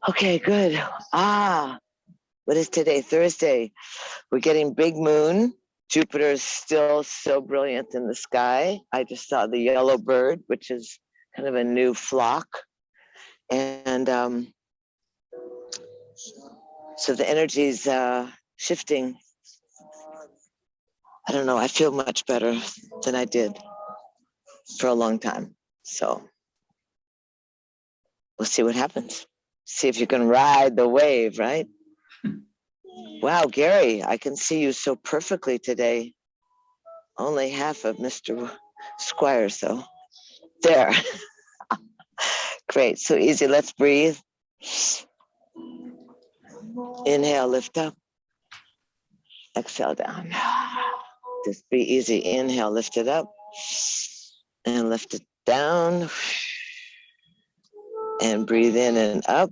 Okay, good. What is today? Thursday. We're getting big moon. Jupiter is still so brilliant in the sky. I just saw the yellow bird, which is kind of a new flock. And so the energy's shifting. I don't know. I feel much better than I did for a long time. So we'll see what happens. See if you can ride the wave, right? Wow, Gary, I can see you so perfectly today. Only half of Mr. Squire, so there. Great, so easy. Let's breathe. Inhale, lift up. Exhale down. Just be easy. Inhale, lift it up. And lift it down. And breathe in and up.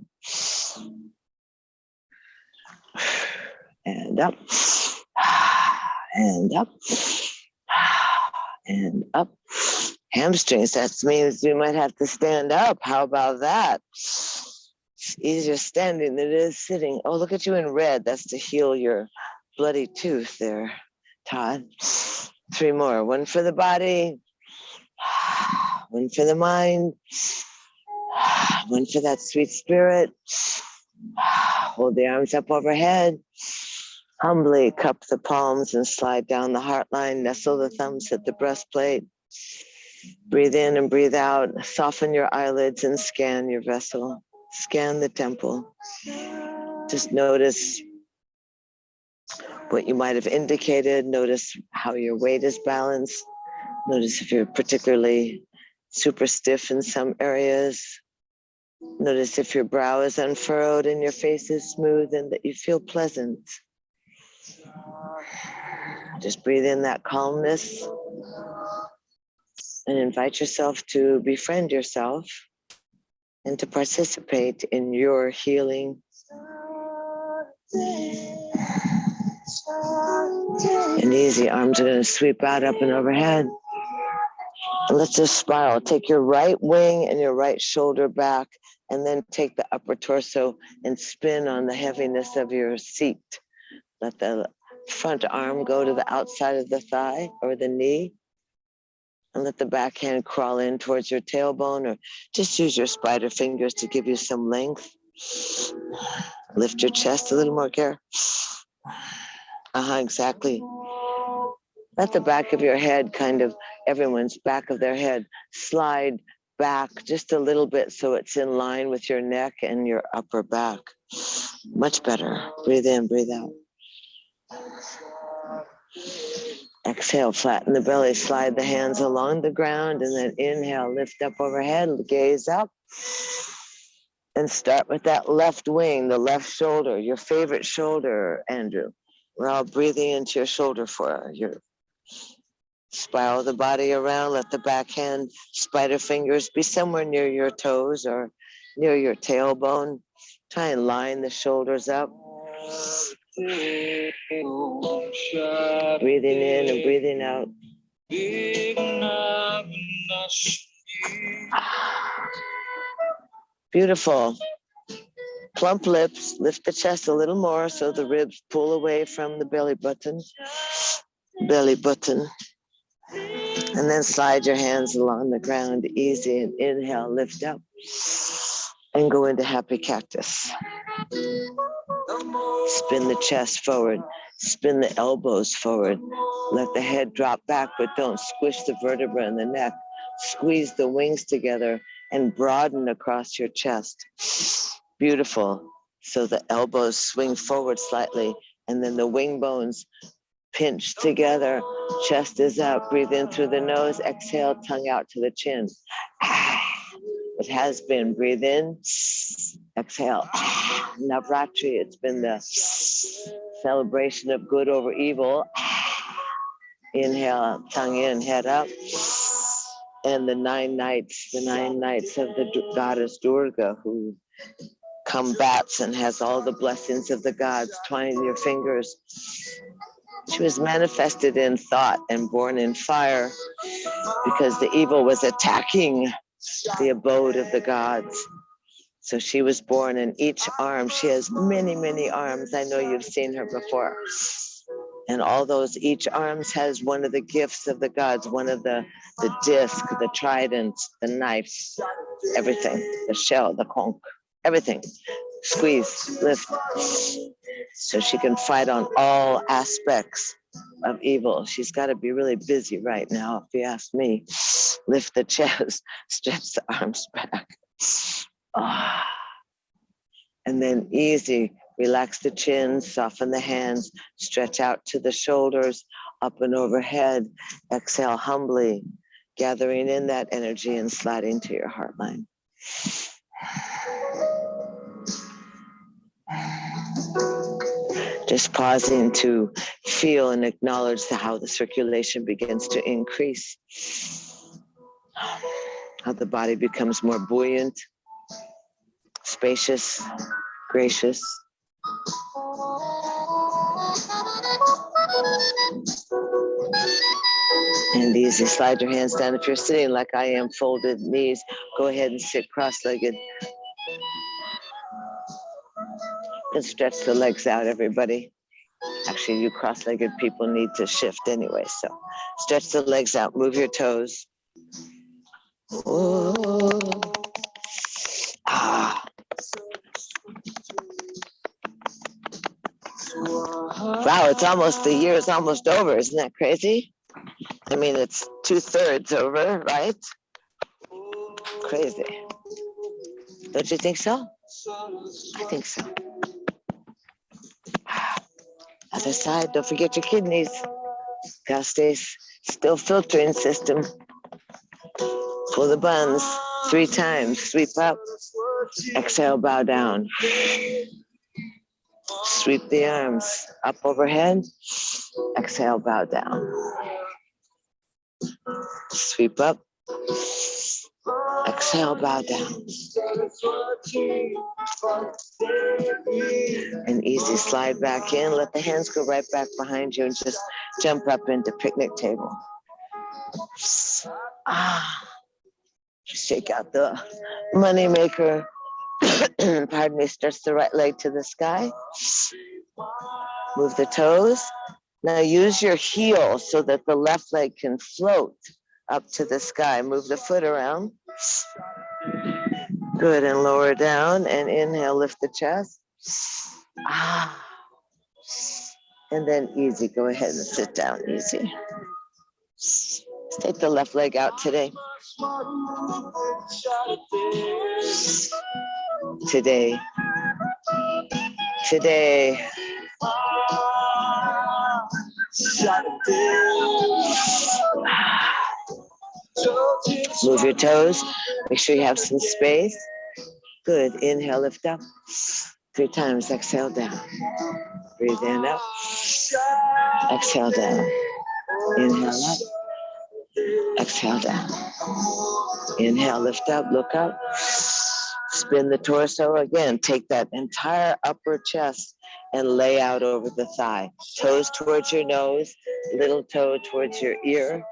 And up. And up. And up. Hamstrings, that means you might have to stand up. How about that? It's easier standing than it is sitting. Oh, look at you in red. That's to heal your bloody tooth there, Todd. 3 more. 1 for the body. 1 for the mind. 1 for that sweet spirit. Hold the arms up overhead. Humbly cup the palms and slide down the heart line. Nestle the thumbs at the breastplate. Breathe in and breathe out. Soften your eyelids and scan your vessel. Scan the temple. Just notice what you might have indicated. Notice how your weight is balanced. Notice if you're particularly super stiff in some areas. Notice if your brow is unfurrowed and your face is smooth and that you feel pleasant. Just breathe in that calmness and invite yourself to befriend yourself and to participate in your healing. And easy, arms are going to sweep out, up and overhead. And let's just spiral. Take your right wing and your right shoulder back, and then take the upper torso and spin on the heaviness of your seat. Let the front arm go to the outside of the thigh or the knee. And let the back hand crawl in towards your tailbone, or just use your spider fingers to give you some length. Lift your chest a little more, Gare. Exactly. Let the back of your head everyone's back of their head slide back just a little bit so it's in line with your neck and your upper back. Much better. Breathe in, breathe out. Exhale, flatten the belly, slide the hands along the ground, and then inhale, lift up overhead, gaze up. And start with that left wing, the left shoulder, your favorite shoulder, Andrew. We're all breathing into your shoulder for your spiral the body around. Let the back hand, spider fingers be somewhere near your toes or near your tailbone. Try and line the shoulders up. Breathing in and breathing out. Beautiful. Plump lips, lift the chest a little more so the ribs pull away from the belly button. Belly button. And then slide your hands along the ground, easy, and inhale, lift up, and go into happy cactus. Spin the chest forward, spin the elbows forward. Let the head drop back, but don't squish the vertebra in the neck. Squeeze the wings together and broaden across your chest. Beautiful. So the elbows swing forward slightly, and then the wing bones pinch together. Chest is up. Breathe in through the nose. Exhale, tongue out to the chin. It has been. Breathe in. Exhale. Navratri. It's been the celebration of good over evil. Inhale, tongue in, head up. And the 9 nights of the goddess Durga, who combats and has all the blessings of the gods. Twine your fingers. She was manifested in thought and born in fire because the evil was attacking the abode of the gods. So she was born in each arm. She has many, many arms. I know you've seen her before. And all those, each arms has one of the gifts of the gods, one of the disc, the trident, the knife, everything, the shell, the conch, everything. Squeeze, lift. So she can fight on all aspects of evil. She's got to be really busy right now, if you ask me. Lift the chest, stretch the arms back. Oh. And then easy, relax the chin, soften the hands, stretch out to the shoulders, up and overhead. Exhale humbly, gathering in that energy and sliding to your heart line. Just pausing to feel and acknowledge how the circulation begins to increase, how the body becomes more buoyant, spacious, gracious. And easy, slide your hands down. If you're sitting like I am, folded knees, go ahead and sit cross-legged. And stretch the legs out, everybody. Actually, you cross-legged people need to shift anyway, so stretch the legs out, move your toes. Ooh. Ah. Wow, it's almost, the year is almost over. Isn't that crazy? I mean, it's 2/3 over, right? Crazy. Don't you think so? I think so. Other side, don't forget your kidneys. Gotta stay still, filtering system. Pull the buns 3 times, sweep up. Exhale, bow down. Sweep the arms up overhead. Exhale, bow down. Sweep up. Exhale, bow down. And easy, slide back in. Let the hands go right back behind you and just jump up into picnic table. Ah. Shake out the money maker. Pardon me, stretch the right leg to the sky. Move the toes. Now use your heel so that the left leg can float up to the sky. Move the foot around. Good, and lower down, and inhale, lift the chest. Ah. And then easy, go ahead and sit down, easy. Let's take the left leg out today. Today. Move your toes. Make sure you have some space. Good. Inhale, lift up. 3 times. Exhale down. Breathe in up. Exhale down. Inhale up. Exhale down. Inhale, lift up, look up. Spin the torso again. Take that entire upper chest and lay out over the thigh. Toes towards your nose, little toe towards your ear.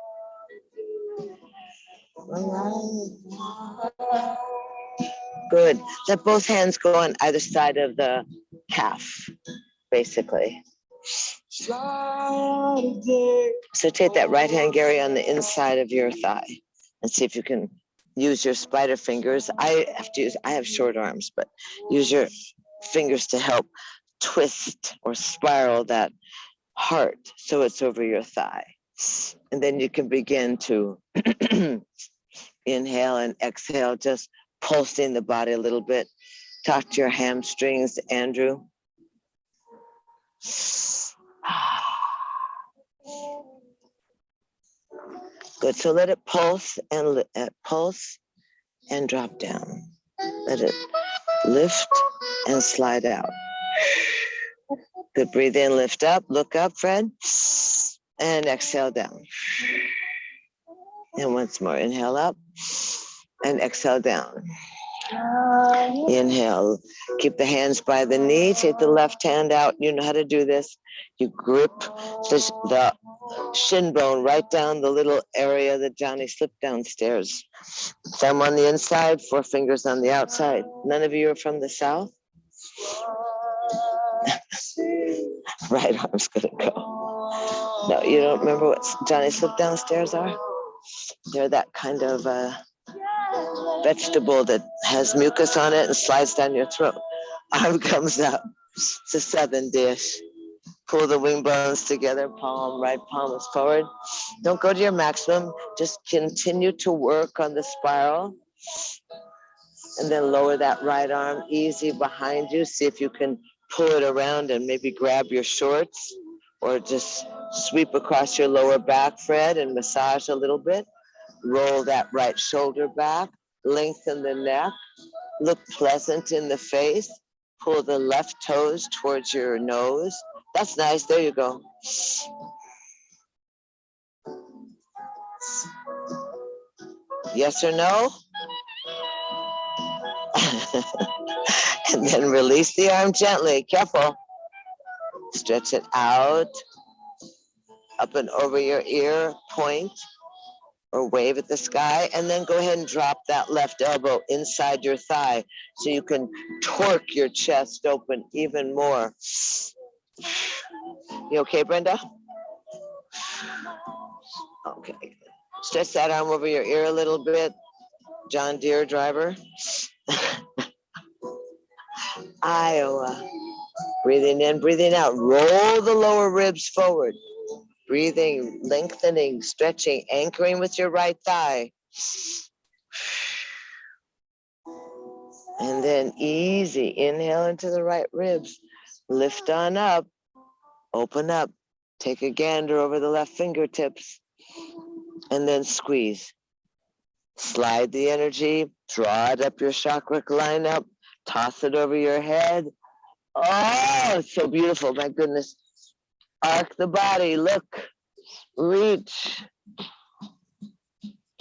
Good. Let both hands go on either side of the calf, basically. So take that right hand, Gary, on the inside of your thigh and see if you can use your spider fingers. I have short arms, but use your fingers to help twist or spiral that heart so it's over your thigh. And then you can begin to inhale and exhale, just pulsing the body a little bit. Talk to your hamstrings, Andrew. Good, so let it pulse and drop down. Let it lift and slide out. Good, breathe in, lift up, look up, Fred, and exhale down. And once more, inhale up and exhale down. Inhale, keep the hands by the knee, take the left hand out. You know how to do this. You grip the shin bone right down the little area that Johnny slipped downstairs. Thumb on the inside, 4 fingers on the outside. None of you are from the South? Right arm's gonna go. No, you don't remember what Johnny slipped downstairs are? They're that kind of vegetable that has mucus on it and slides down your throat. Arm comes up. It's a Southern dish. Pull the wing bones together, palm, right palm is forward. Don't go to your maximum. Just continue to work on the spiral. And then lower that right arm easy behind you. See if you can pull it around and maybe grab your shorts or just sweep across your lower back, Fred, and massage a little bit. Roll that right shoulder back, lengthen the neck, look pleasant in the face. Pull the left toes towards your nose. That's nice. There you go. Yes or no? And then release the arm gently. Careful. Stretch it out, up and over your ear, point or wave at the sky, and then go ahead and drop that left elbow inside your thigh so you can torque your chest open even more. You okay, Brenda? Okay. Stretch that arm over your ear a little bit. John Deere driver. Iowa. Breathing in, breathing out. Roll the lower ribs forward. Breathing, lengthening, stretching, anchoring with your right thigh. And then easy, inhale into the right ribs. Lift on up, open up. Take a gander over the left fingertips. And then squeeze. Slide the energy, draw it up your chakra line up, toss it over your head. Oh, it's so beautiful, my goodness. Arc the body, look, reach.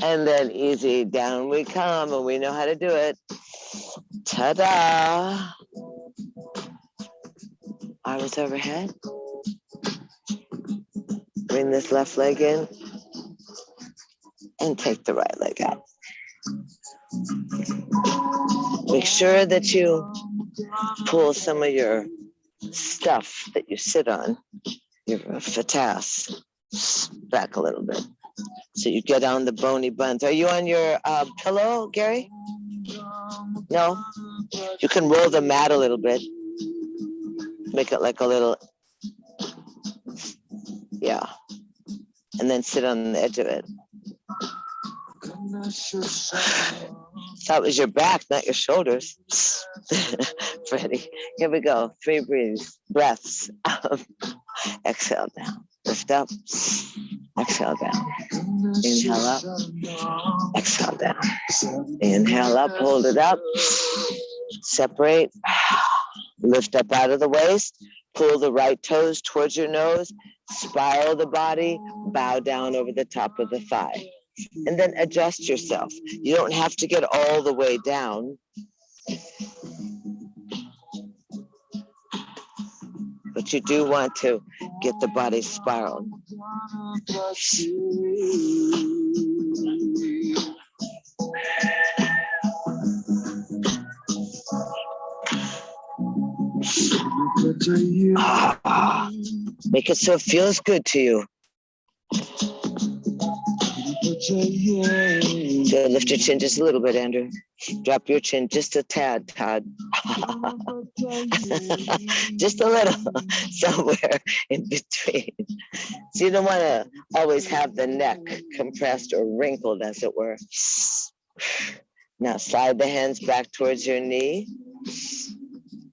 And then easy, down we come, and we know how to do it. Ta-da. Arms overhead. Bring this left leg in and take the right leg out. Make sure that you pull some of your stuff that you sit on, your fatas, back a little bit. So you get on the bony buns. Are you on your pillow, Gary? No? You can roll the mat a little bit. Make it like a little, yeah. And then sit on the edge of it. That was your back, not your shoulders. Freddie, here we go. 3 breaths. Exhale down. Lift up. Exhale down. Inhale up. Exhale down. Inhale up. Hold it up. Separate. Lift up out of the waist. Pull the right toes towards your nose. Spiral the body. Bow down over the top of the thigh. And then adjust yourself. You don't have to get all the way down. But you do want to get the body spiraled. Make it so it feels good to you. So lift your chin just a little bit, Andrew. Drop your chin just a tad, Todd. Just a little, somewhere in between. So you don't want to always have the neck compressed or wrinkled, as it were. Now slide the hands back towards your knee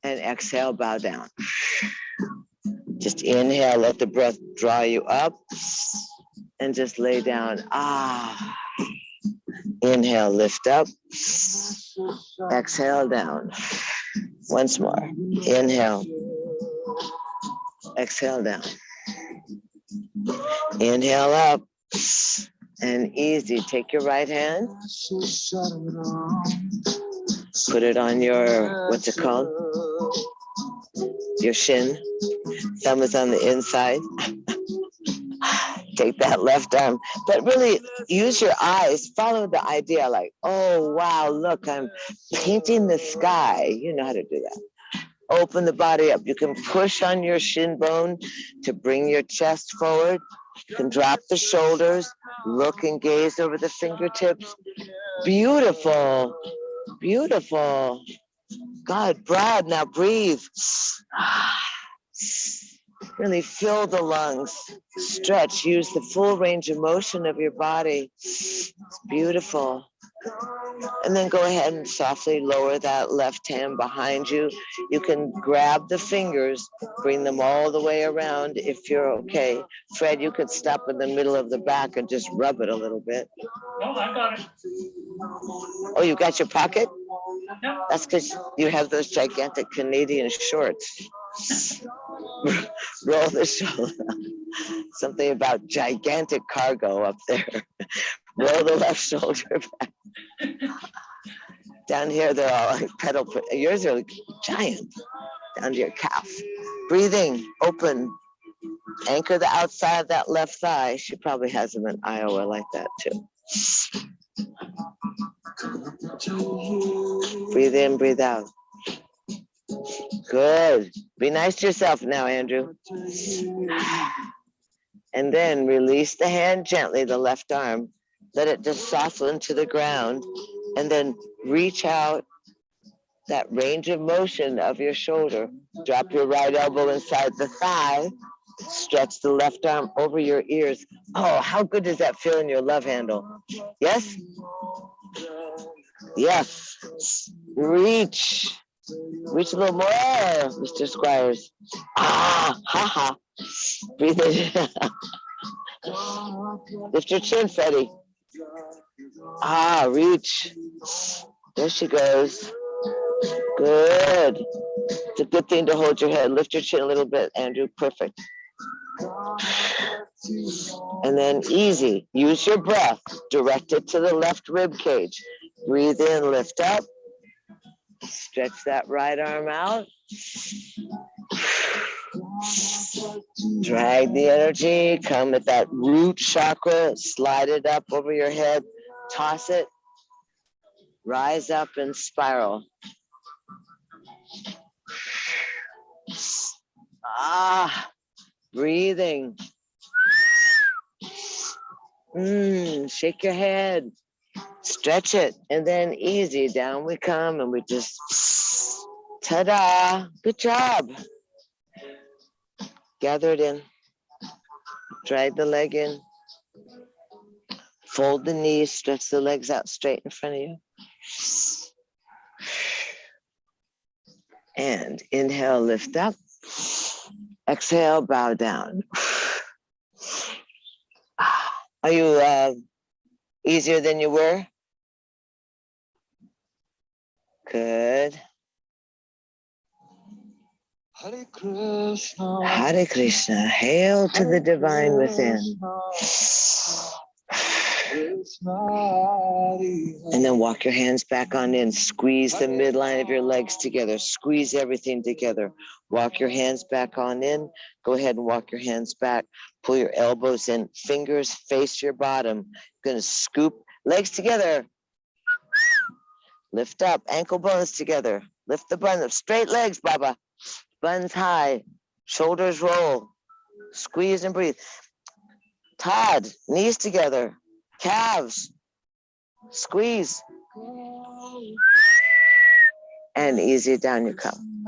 and exhale, bow down. Just inhale, let the breath draw you up. And just lay down. Inhale, lift up. Exhale, down. Once more. Inhale. Exhale, down. Inhale up. And easy. Take your right hand. Put it on your, what's it called? Your shin. Thumb is on the inside. Take that left arm, but really use your eyes. Follow the idea like, oh, wow, look, I'm painting the sky. You know how to do that. Open the body up. You can push on your shin bone to bring your chest forward. You can drop the shoulders, look and gaze over the fingertips. Beautiful, beautiful. God, broad, now breathe. Really fill the lungs, stretch, use the full range of motion of your body. It's beautiful. And then go ahead and softly lower that left hand behind you. You can grab the fingers, bring them all the way around if you're okay. Fred, you could stop in the middle of the back and just rub it a little bit. No, I got it. Oh, you got your pocket? Yep. That's because you have those gigantic Canadian shorts. Roll the shoulder. Something about gigantic cargo up there. Roll the left shoulder back. Down here, they're all like pedal. Yours are like giant. Down to your calf. Breathing, open. Anchor the outside of that left thigh. She probably has them in Iowa like that too. Breathe in, breathe out. Good. Be nice to yourself now, Andrew. And then release the hand gently, the left arm. Let it just soften to the ground. And then reach out that range of motion of your shoulder. Drop your right elbow inside the thigh. Stretch the left arm over your ears. Oh, how good does that feel in your love handle? Yes? Yes. Reach. Reach a little more, Mr. Squires. Ah, ha, ha. Breathe in. Lift your chin, Freddie. Ah, reach. There she goes. Good. It's a good thing to hold your head. Lift your chin a little bit, Andrew. Perfect. And then easy. Use your breath. Direct it to the left rib cage. Breathe in, lift up. Stretch that right arm out. Drag the energy. Come at that root chakra. Slide it up over your head. Toss it. Rise up and spiral. Ah, breathing. Shake your head. Stretch it. And then easy. Down we come and we just, ta-da. Good job. Gather it in. Drag the leg in. Fold the knees. Stretch the legs out straight in front of you. And inhale, lift up. Exhale, bow down. Are you easier than you were? Good. Hare Krishna. Hare Krishna. Hail to the divine within. And then walk your hands back on in. Squeeze the midline of your legs together. Squeeze everything together. Walk your hands back on in. Go ahead and walk your hands back. Pull your elbows in. Fingers face your bottom. Gonna scoop legs together. Lift up. Ankle bones together. Lift the buns up. Straight legs, Baba. Buns high. Shoulders roll. Squeeze and breathe. Todd. Knees together. Calves. Squeeze. And easy, down you come.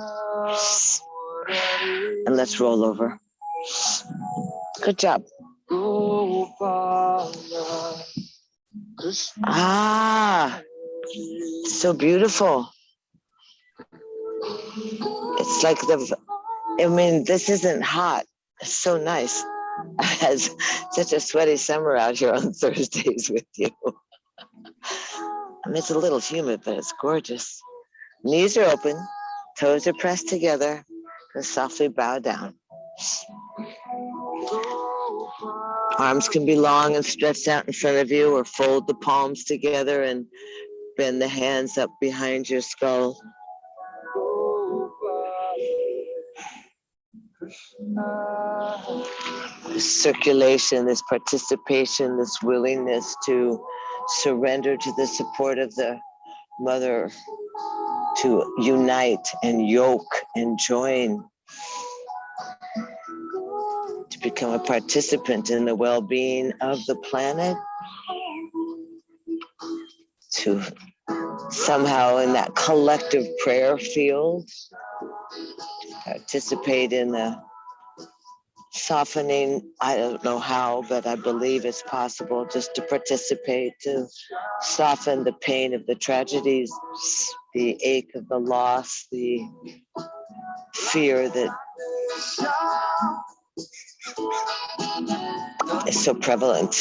And let's roll over. Good job. Ah, so beautiful. It's like this isn't hot. It's so nice. It's such a sweaty summer out here on Thursdays with you. It's a little humid, but it's gorgeous. Knees are open, toes are pressed together, and softly bow down. Arms can be long and stretched out in front of you, or fold the palms together and bend the hands up behind your skull. circulation, this participation, this willingness to surrender to the support of the mother, to unite and yoke and join, to become a participant in the well-being of the planet, to somehow in that collective prayer field, participate in the softening. I don't know how, but I believe it's possible just to participate, to soften the pain of the tragedies, the ache of the loss, the fear that is so prevalent.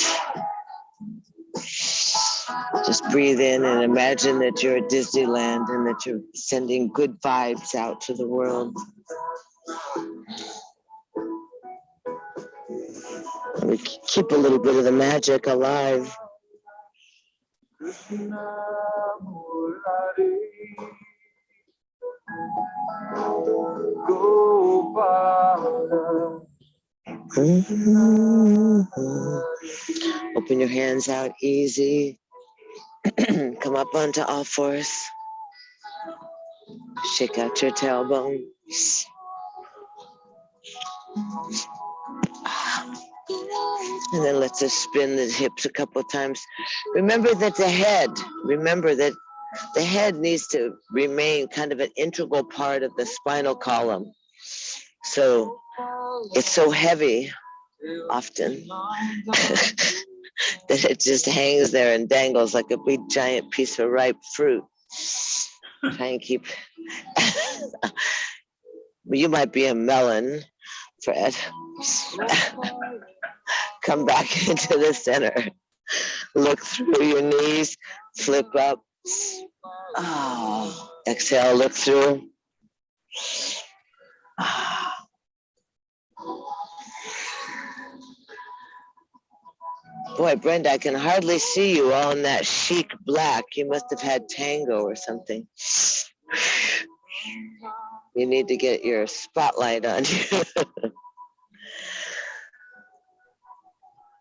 Just breathe in and imagine that you're at Disneyland and that you're sending good vibes out to the world. And we keep a little bit of the magic alive. Open your hands out easy. Come up onto all fours. Shake out your tailbone. And then let's just spin the hips a couple of times. Remember that the head needs to remain kind of an integral part of the spinal column. So it's so heavy often that it just hangs there and dangles like a big giant piece of ripe fruit. Try and keep, you might be a melon, Fred. Come back into the center. Look through your knees, flip up. Oh, exhale, look through. Boy, Brenda, I can hardly see you all in that chic black. You must have had tango or something. You need to get your spotlight on you.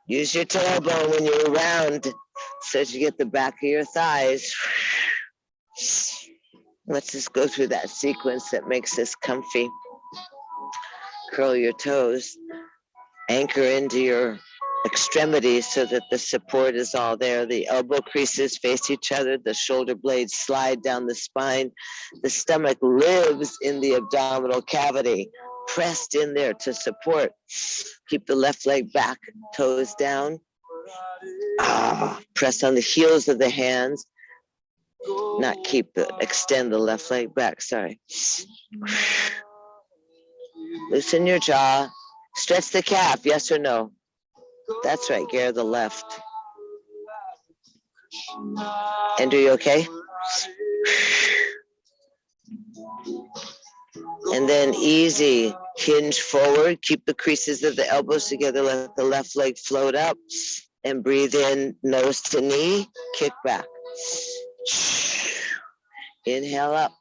Use your tailbone when you're round so that you get the back of your thighs. Let's just go through that sequence that makes us comfy. Curl your toes. Anchor into your extremities so that the support is all there. The elbow creases face each other. The shoulder blades slide down the spine. The stomach lives in the abdominal cavity, pressed in there to support. Keep the left leg back, toes down. Press on the heels of the hands. Not keep it, extend the left leg back, sorry. Loosen your jaw. Stretch the calf, yes or no? That's right, Gare, the left. Andrew, you okay? And then easy, hinge forward, keep the creases of the elbows together, let the left leg float up, and breathe in, nose to knee, kick back. Inhale up.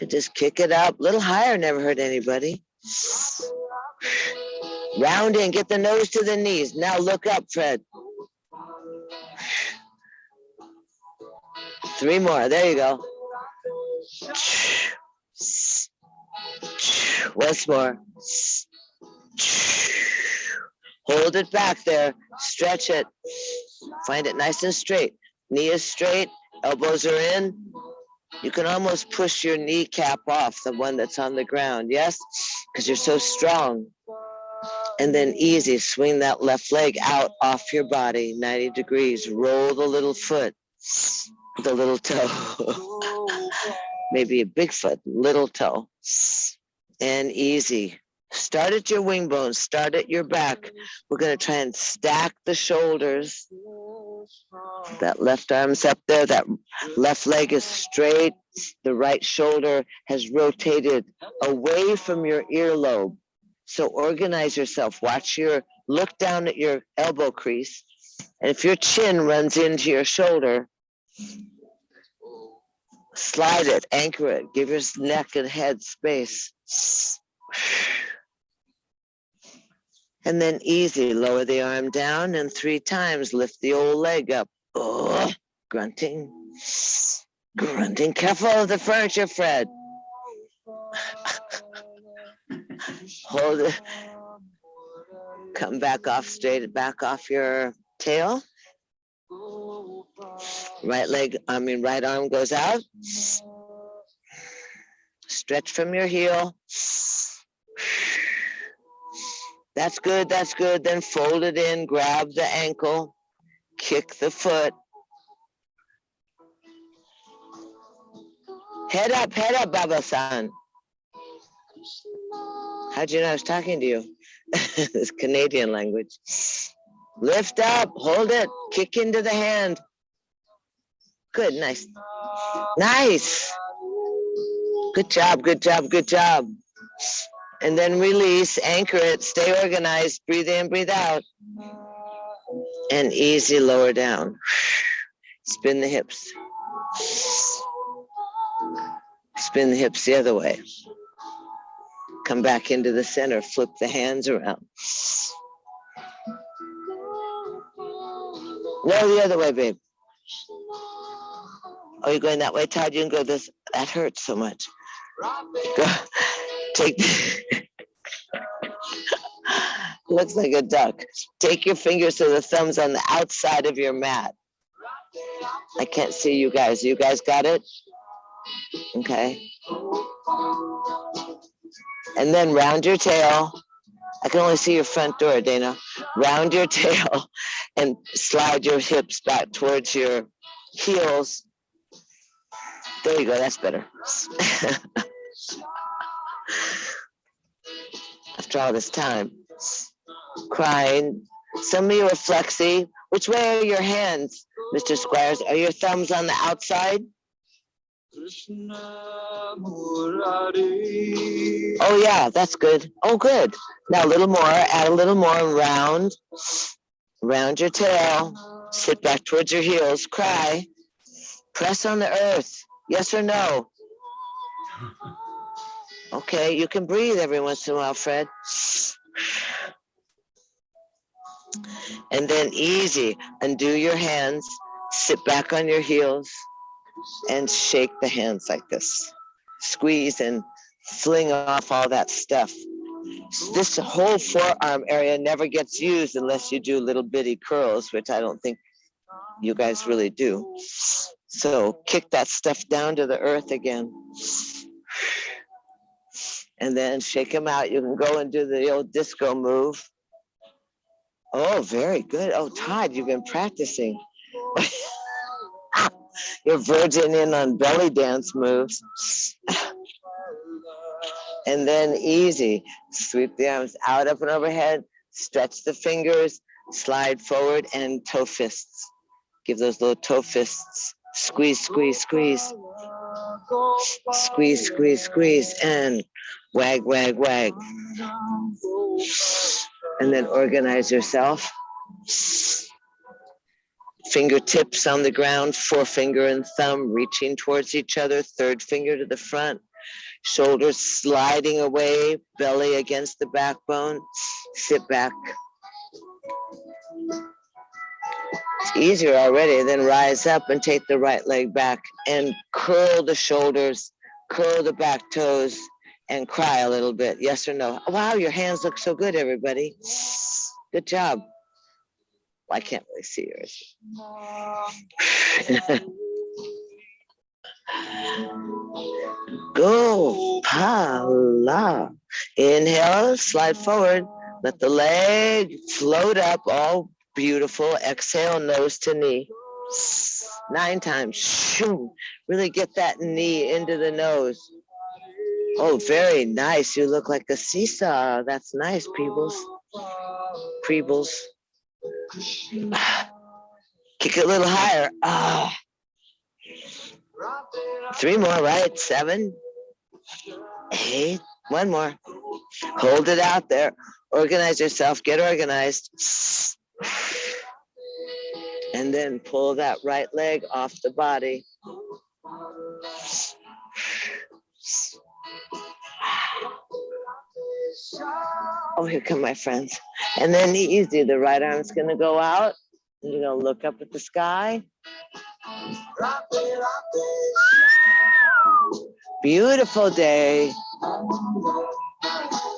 Just kick it up, a little higher, never hurt anybody. Round in, get the nose to the knees. Now look up, Fred. 3 more, there you go. Once more. Hold it back there, stretch it. Find it nice and straight. Knee is straight, elbows are in. You can almost push your kneecap off, the one that's on the ground, yes? Because you're so strong. And then easy, swing that left leg out off your body, 90 degrees. Roll the little foot, the little toe. Maybe a big foot, little toe. And easy. Start at your wing bones, start at your back. We're going to try and stack the shoulders. That left arm's up there, that left leg is straight. The right shoulder has rotated away from your earlobe. So organize yourself, look down at your elbow crease. And if your chin runs into your shoulder, slide it, anchor it, give your neck and head space. And then easy, lower the arm down and 3 times lift the old leg up. Oh, grunting, grunting. Careful of the furniture, Fred. Hold it. Come back off straight, back off your tail. Right arm goes out. Stretch from your heel. That's good, that's good. Then fold it in, grab the ankle, kick the foot. Head up, Baba-san. How'd you know I was talking to you? This Canadian language. Lift up, hold it, kick into the hand. Good, nice. Nice. Good job, good job, good job. And then release, anchor it, stay organized, breathe in, breathe out. And easy, lower down. Spin the hips. Spin the hips the other way. Come back into the center, flip the hands around. No, the other way, babe. Oh, you're going that way, Todd? You can go this. That hurts so much. Go. Take. Looks like a duck. Take your fingers to the thumbs on the outside of your mat. I can't see you guys. You guys got it? Okay. And then round your tail. I can only see your front door, Dana. Round your tail and slide your hips back towards your heels. There you go, that's better. After all this time, crying. Some of you are flexy. Which way are your hands, Mr. Squires? Are your thumbs on the outside? Oh yeah, that's good. Oh good. Now a little more, add a little more, round your tail, sit back towards your heels, cry, press on the earth, yes or no? Okay, you can breathe every once in a while, Fred. And then easy, undo your hands, sit back on your heels, and shake the hands like this. Squeeze and fling off all that stuff. This whole forearm area never gets used unless you do little bitty curls, which I don't think you guys really do. So kick that stuff down to the earth again. And then shake them out. You can go and do the old disco move. Oh, very good. Oh, Todd, you've been practicing. You're verging in on belly dance moves. And then easy, sweep the arms out, up and overhead, stretch the fingers, slide forward, and toe fists. Give those little toe fists. Squeeze, squeeze, squeeze. Squeeze, squeeze, squeeze, and wag, wag, wag. And then organize yourself. Fingertips on the ground, forefinger and thumb reaching towards each other, third finger to the front, shoulders sliding away, belly against the backbone, sit back. It's easier already, then rise up and take the right leg back and curl the shoulders, curl the back toes, and cry a little bit, yes or no? Wow, your hands look so good, everybody. Good job. Well, I can't really see yours. Go, pala. Inhale, slide forward. Let the leg float up, all beautiful. Exhale, nose to knee. 9 times. Shoo. Really get that knee into the nose. Oh, very nice. You look like a seesaw. That's nice, Peebles. Preebles. Kick it a little higher. 3 more, right? 7, 8. 1 more. Hold it out there. Organize yourself. Get organized. And then pull that right leg off the body. Oh, here come my friends. And then easy, the right arm's gonna go out. And you're gonna look up at the sky. Beautiful day.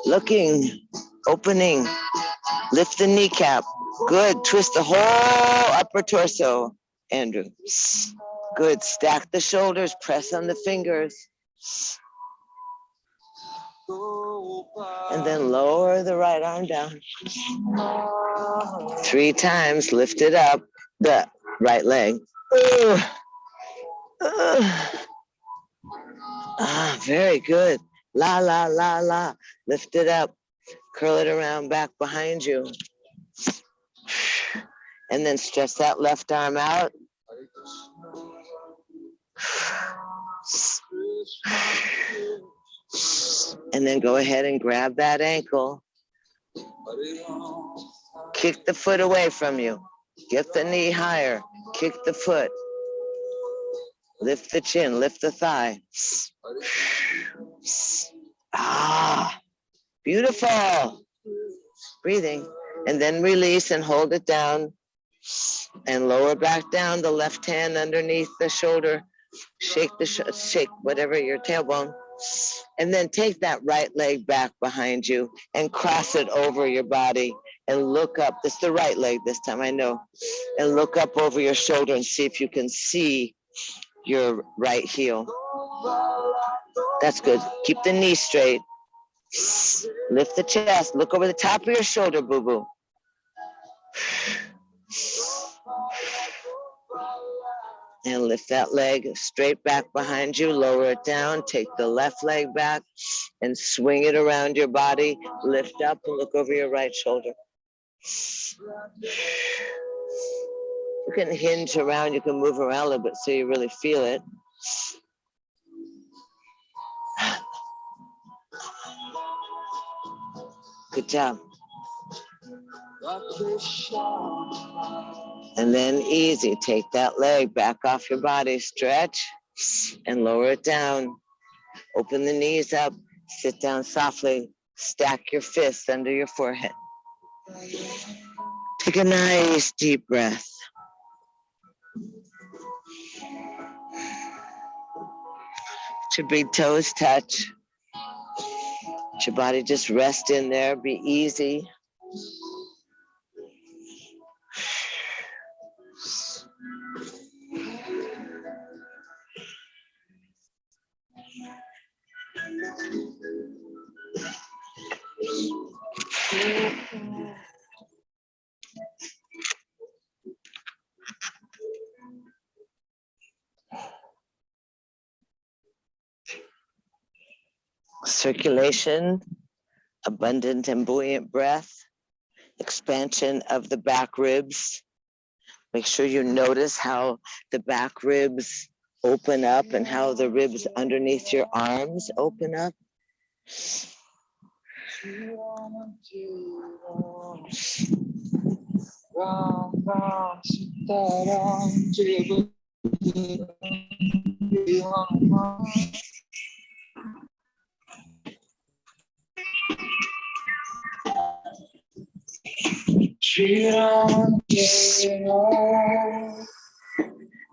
Looking, opening, lift the kneecap. Good, twist the whole upper torso, Andrew. Good, stack the shoulders, press on the fingers. And then lower the right arm down. 3 times, lift it up, the right leg. Very good. La, la, la, la. Lift it up. Curl it around back behind you. And then stretch that left arm out. And then go ahead and grab that ankle. Kick the foot away from you. Get the knee higher. Kick the foot. Lift the chin, lift the thigh. Beautiful. Breathing. And then release and hold it down. And lower back down, the left hand underneath the shoulder. Shake shake whatever, your tailbone. And then take that right leg back behind you and cross it over your body and look up. This is the right leg this time, I know. And look up over your shoulder and see if you can see your right heel. That's good. Keep the knee straight. Lift the chest. Look over the top of your shoulder, boo-boo. And lift that leg straight back behind you. Lower it down. Take the left leg back and swing it around your body. Lift up and look over your right shoulder. You can hinge around. You can move around a little bit so you really feel it. Good job. And then easy, take that leg back off your body, stretch and lower it down. Open the knees up, sit down softly, stack your fists under your forehead. Take a nice deep breath. Let your big toes touch. Let your body just rest in there, be easy. Circulation, abundant and buoyant breath, expansion of the back ribs. Make sure you notice how the back ribs open up and how the ribs underneath your arms open up.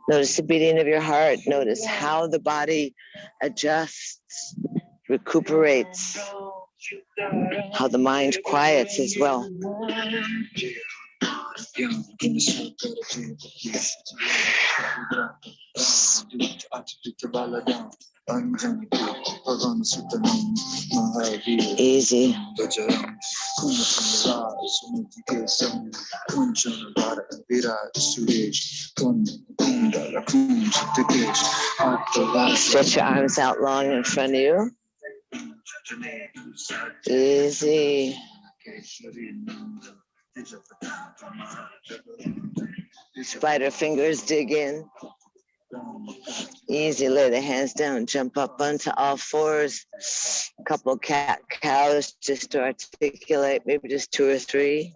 Notice the beating of your heart. Notice how the body adjusts, recuperates, how the mind quiets as well. Easy. Stretch your arms out long in front of you. Easy. Spider fingers dig in. Easy, lay the hands down, jump up onto all fours. A couple cat cows just to articulate, maybe just 2 or 3.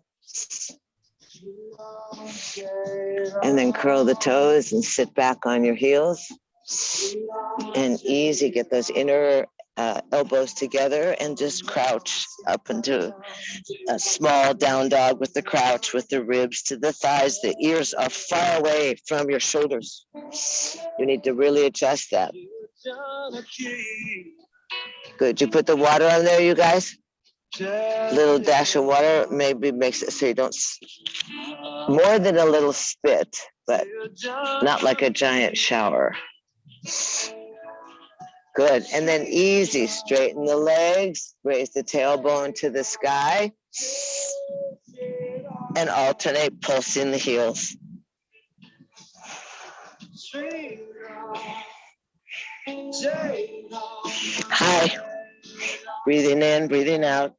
And then curl the toes and sit back on your heels. And easy, get those inner elbows together and just crouch up into a small down dog with the crouch, with the ribs to the thighs. The ears are far away from your shoulders. You need to really adjust that. Good. You put the water on there, you guys? Little dash of water maybe makes it so you don't, more than a little spit, but not like a giant shower. Good. And then easy, straighten the legs, raise the tailbone to the sky, and alternate pulsing the heels. Hi. Breathing in, breathing out.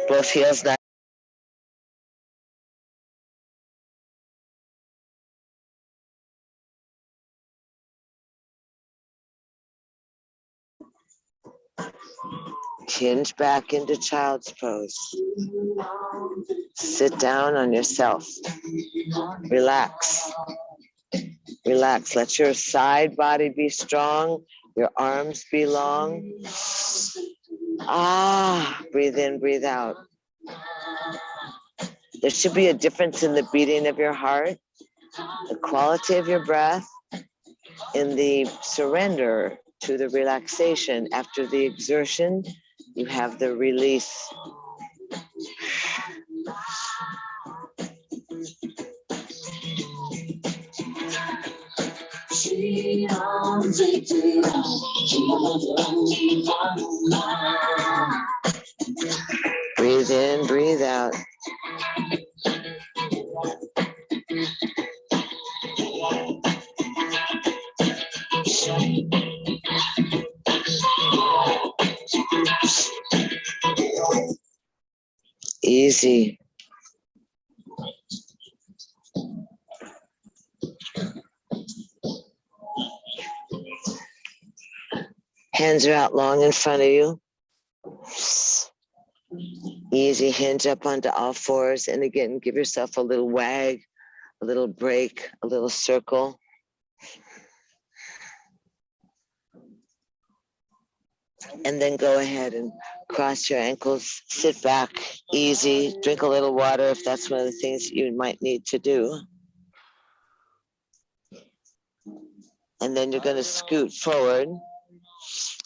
Both heels down. Hinge back into child's pose. Sit down on yourself. Relax. Relax. Let your side body be strong. Your arms be long. Breathe in, breathe out. There should be a difference in the beating of your heart, the quality of your breath, in the surrender to the relaxation. After the exertion, you have the release. Breathe in, breathe out. Easy. Hands are out long in front of you. Easy, hinge up onto all fours. And again, give yourself a little wag, a little break, a little circle. And then go ahead and cross your ankles, sit back, easy, drink a little water if that's one of the things you might need to do. And then you're going to scoot forward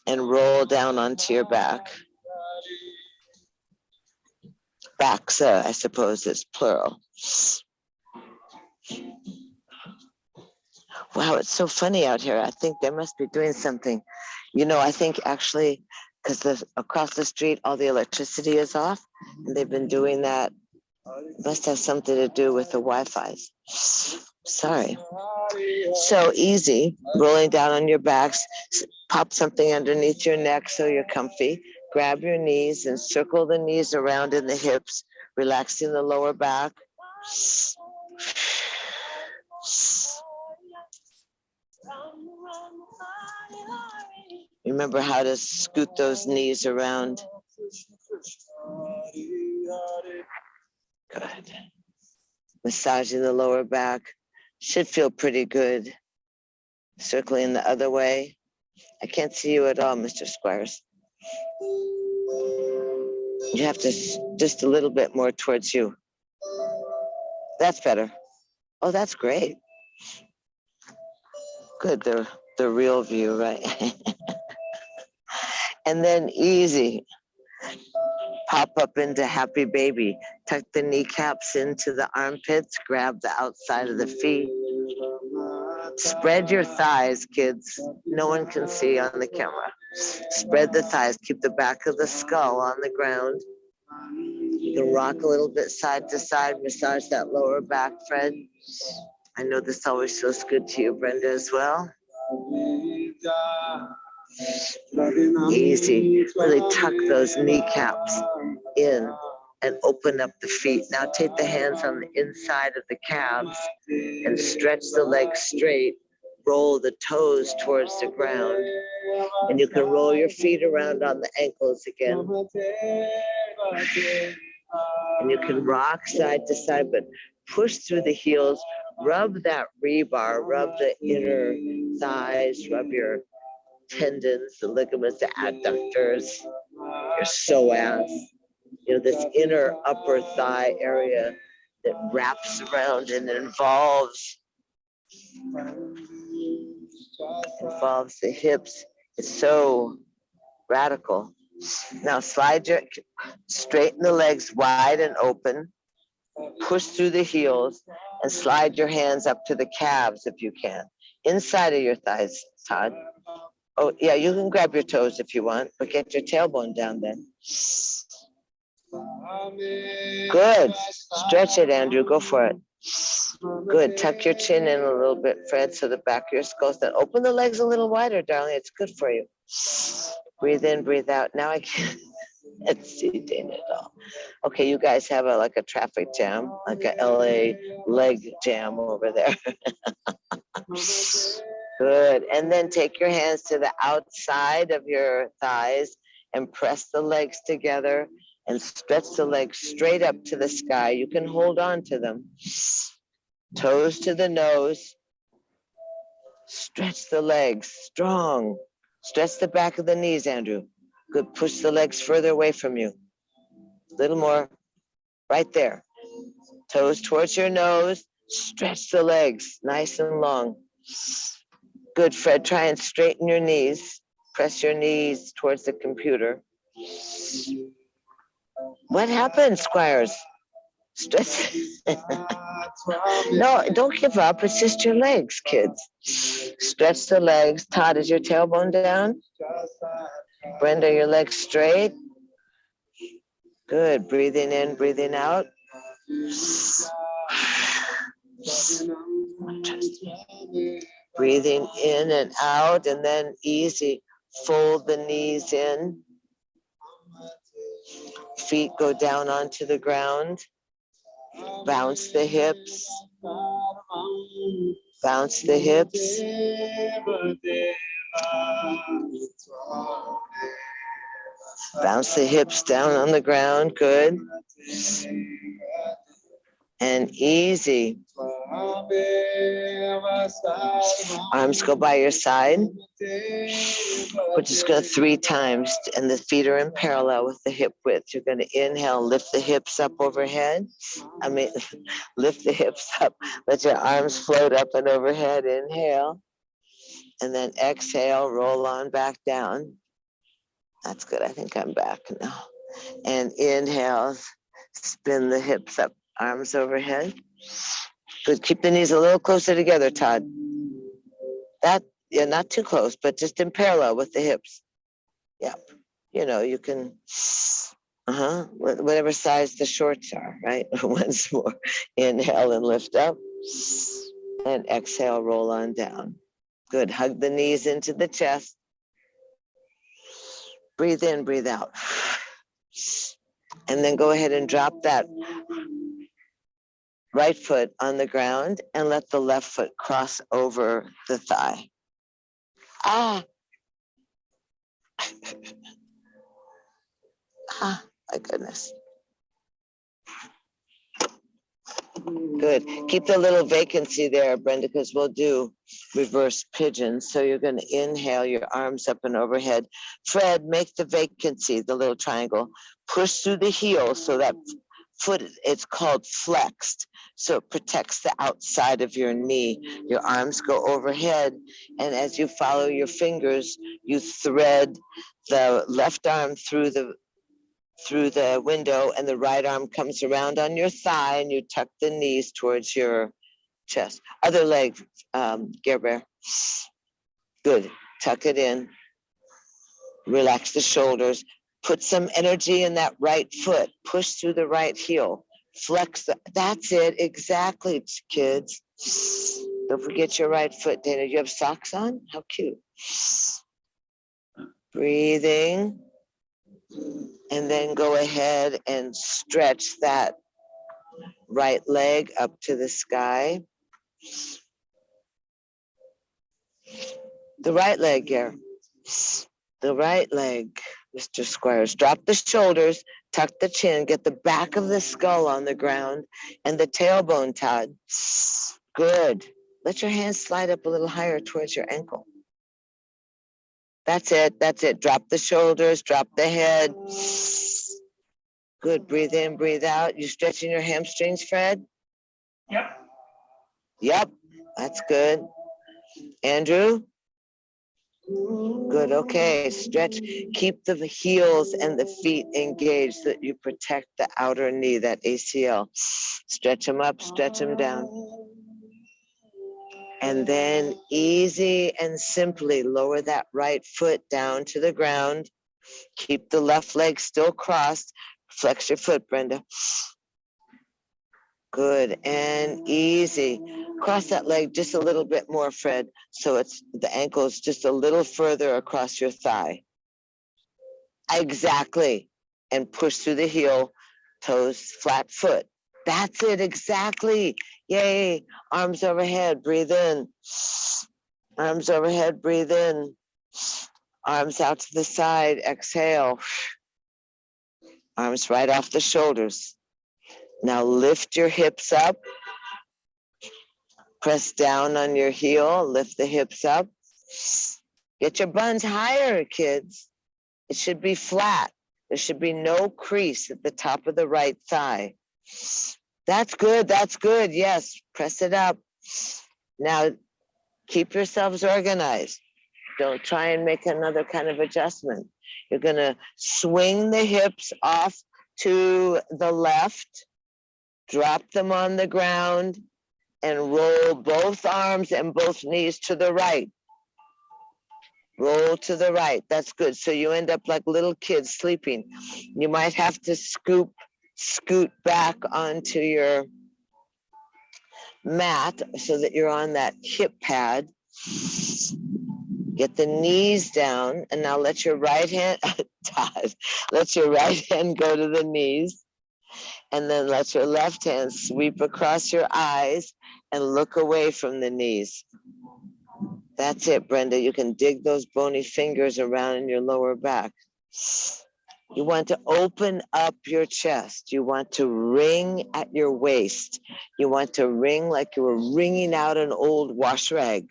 and roll down onto your back. Backs, I suppose, is plural. Wow, it's so funny out here. I think they must be doing something. You know, I think actually, because across the street, all the electricity is off, and they've been doing that. Must have something to do with the Wi-Fi's. Sorry. So easy, rolling down on your backs, pop something underneath your neck so you're comfy. Grab your knees and circle the knees around in the hips, relaxing the lower back. Remember how to scoot those knees around. Good. Massaging the lower back. Should feel pretty good. Circling the other way. I can't see you at all, Mr. Squires. You have to just a little bit more towards you. That's better. Oh, that's great. Good, the real view, right? And then easy. Pop up into happy baby. Tuck the kneecaps into the armpits. Grab the outside of the feet. Spread your thighs, kids. No one can see on the camera. Spread the thighs. Keep the back of the skull on the ground. You can rock a little bit side to side. Massage that lower back, Fred. I know this always feels good to you, Brenda, as well. Easy. Really tuck those kneecaps in and open up the feet. Now take the hands on the inside of the calves and stretch the legs straight. Roll the toes towards the ground. And you can roll your feet around on the ankles again. And you can rock side to side, but push through the heels. Rub that rebar, rub the inner thighs, rub your tendons, the ligaments, the adductors, your psoas, this inner upper thigh area that wraps around and involves the hips. It's so radical. Now straighten the legs wide and open, push through the heels, and slide your hands up to the calves if you can. Inside of your thighs, Todd. Oh, yeah, you can grab your toes if you want, but get your tailbone down then. Good. Stretch it, Andrew. Go for it. Good. Tuck your chin in a little bit, Fred, so the back of your skull's down. Open the legs a little wider, darling. It's good for you. Breathe in, breathe out. Now I can't see Dana at all. Okay, you guys have like a traffic jam, like a LA leg jam over there. Good. And then take your hands to the outside of your thighs and press the legs together and stretch the legs straight up to the sky. You can hold on to them. Toes to the nose. Stretch the legs strong. Stretch the back of the knees, Andrew. Good. Push the legs further away from you. A little more. Right there. Toes towards your nose. Stretch the legs nice and long. Good, Fred. Try and straighten your knees. Press your knees towards the computer. What happened, Squires? Stretch. No, don't give up. It's just your legs, kids. Stretch the legs. Todd, is your tailbone down? Brenda, your legs straight? Good. Breathing in, breathing out. Breathing in and out, and then easy. Fold the knees in. Feet go down onto the ground. Bounce the hips. Bounce the hips. Bounce the hips down on the ground. Good. And easy. Arms go by your side. We're just going to 3 times, and the feet are in parallel with the hip width. You're going to inhale, lift the hips up overhead. Lift the hips up. Let your arms float up and overhead. Inhale. And then exhale, roll on back down. That's good. I think I'm back now. And inhale, spin the hips up, arms overhead. Good. Keep the knees a little closer together, Todd. Yeah, not too close, but just in parallel with the hips. Yeah. You can, whatever size the shorts are, right? Once more. Inhale and lift up. And exhale, roll on down. Good. Hug the knees into the chest. Breathe in, breathe out. And then go ahead and drop that right foot on the ground and let the left foot cross over the thigh. My goodness. Good. Keep the little vacancy there, Brenda, because we'll do reverse pigeons. So you're going to inhale, your arms up and overhead. Fred, make the vacancy, the little triangle. Push through the heel so that foot, it's called flexed. So it protects the outside of your knee. Your arms go overhead. And as you follow your fingers, you thread the left arm through the window, and the right arm comes around on your thigh, and you tuck the knees towards your chest. Other leg, Gerber. Good. Tuck it in. Relax the shoulders. Put some energy in that right foot. Push through the right heel. Flex. That's it. Exactly, kids. Don't forget your right foot, Dana. You have socks on? How cute. Breathing. And then go ahead and stretch that right leg up to the sky. The right leg here. The right leg, Mr. Squires. Drop the shoulders, tuck the chin, get the back of the skull on the ground and the tailbone, Todd. Good. Let your hands slide up a little higher towards your ankle. That's it. That's it. Drop the shoulders, drop the head. Good. Breathe in, breathe out. You stretching your hamstrings, Fred? Yep. Yep. That's good. Andrew? Good. Okay. Stretch. Keep the heels and the feet engaged so that you protect the outer knee, that ACL. Stretch them up, stretch them down. And then easy and simply lower that right foot down to the ground. Keep the left leg still crossed. Flex your foot, Brenda. Good and easy. Cross that leg just a little bit more, Fred, so it's the ankle is just a little further across your thigh. Exactly. And push through the heel, toes, flat foot. That's it, exactly. Yay. Arms overhead, breathe in. Arms overhead, breathe in. Arms out to the side, exhale. Arms right off the shoulders. Now lift your hips up. Press down on your heel, lift the hips up. Get your buns higher, kids. It should be flat. There should be no crease at the top of the right thigh. That's good, that's good. Yes, press it up. Now, keep yourselves organized. Don't try and make another kind of adjustment. You're gonna swing the hips off to the left, drop them on the ground, and roll both arms and both knees to the right. Roll to the right. That's good. So you end up like little kids sleeping. You might have to scoot back onto your mat so that you're on that hip pad. Get the knees down, and now let your right hand, Todd, let your right hand go to the knees, and then let your left hand sweep across your eyes and look away from the knees. That's it, Brenda. You can dig those bony fingers around in your lower back. You want to open up your chest. You want to ring at your waist. You want to ring like you were wringing out an old wash rag.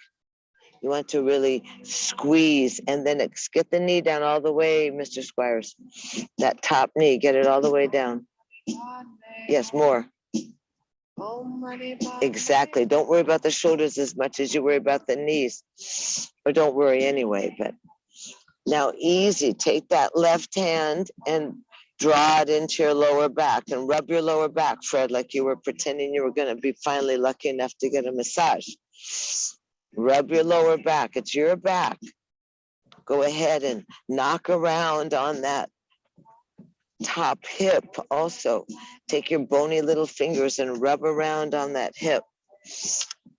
You want to really squeeze, and then get the knee down all the way, Mr. Squires. That top knee, get it all the way down. Yes, more. Exactly. Don't worry about the shoulders as much as you worry about the knees. Or don't worry anyway. But now easy. Take that left hand and draw it into your lower back and rub your lower back, Fred, like you were pretending you were going to be finally lucky enough to get a massage. Rub your lower back. It's your back. Go ahead and knock around on that top hip also. Take your bony little fingers and rub around on that hip.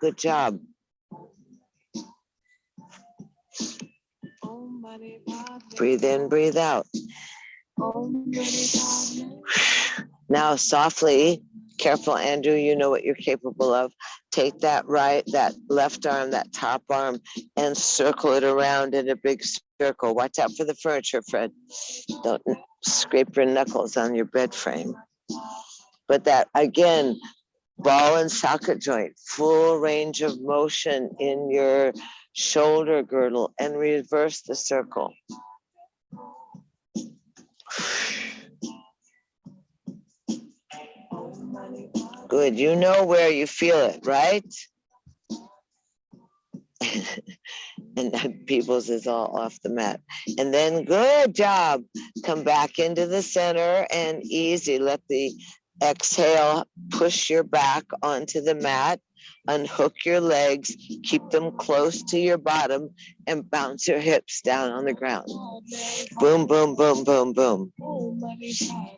Good job. Breathe in, breathe out. Now softly, careful, Andrew, you know what you're capable of. Take that left arm, that top arm, and circle it around in a big circle. Watch out for the furniture, Fred. Don't scrape your knuckles on your bed frame. But that, again, ball and socket joint, full range of motion in your shoulder girdle, and reverse the circle. Good, you know where you feel it, right? And Peoples is all off the mat. And then good job. Come back into the center and easy. Let the exhale push your back onto the mat. Unhook your legs. Keep them close to your bottom and bounce your hips down on the ground. Boom, boom, boom, boom, boom.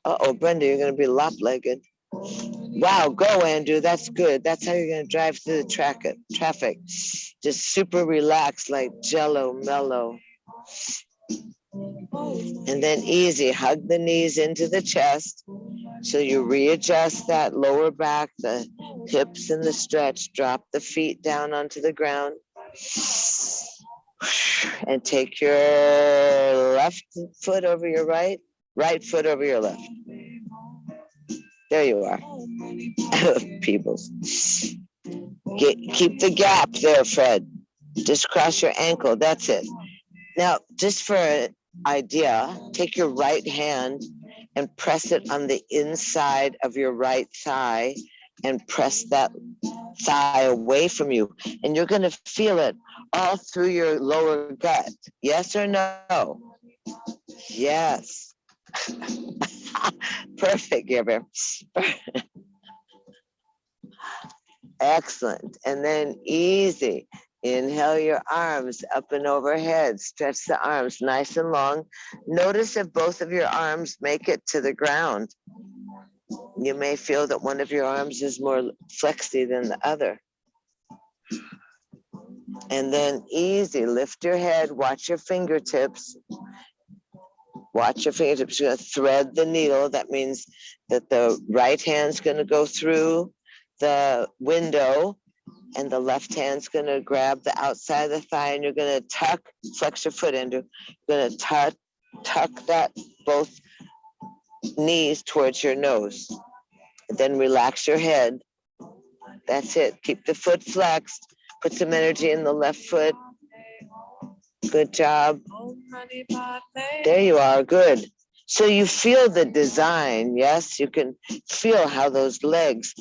Uh-oh, Brenda, you're going to be lop-legged. Wow, go, Andrew. That's good. That's how you're going to drive through the traffic. Just super relaxed, like jello, mellow. And then easy. Hug the knees into the chest. So you readjust that lower back, the hips and the stretch. Drop the feet down onto the ground. And take your left foot over your right foot over your left. There you are. Peoples. Keep the gap there, Fred. Just cross your ankle. That's it. Now, just for an idea, take your right hand and press it on the inside of your right thigh and press that thigh away from you. And you're going to feel it all through your lower gut. Yes or no? Yes. Perfect, Gibber. Excellent. And then easy. Inhale your arms up and overhead. Stretch the arms nice and long. Notice if both of your arms make it to the ground. You may feel that one of your arms is more flexy than the other. And then easy, lift your head, watch your fingertips. Watch your fingertips. You're going to thread the needle. That means that the right hand's going to go through the window and the left hand's going to grab the outside of the thigh, and you're going to tuck, flex your foot into, you're going to tuck that both knees towards your nose. And then relax your head. That's it. Keep the foot flexed. Put some energy in the left foot. Good job. There you are. Good. So you feel the design. Yes, you can feel how those legs,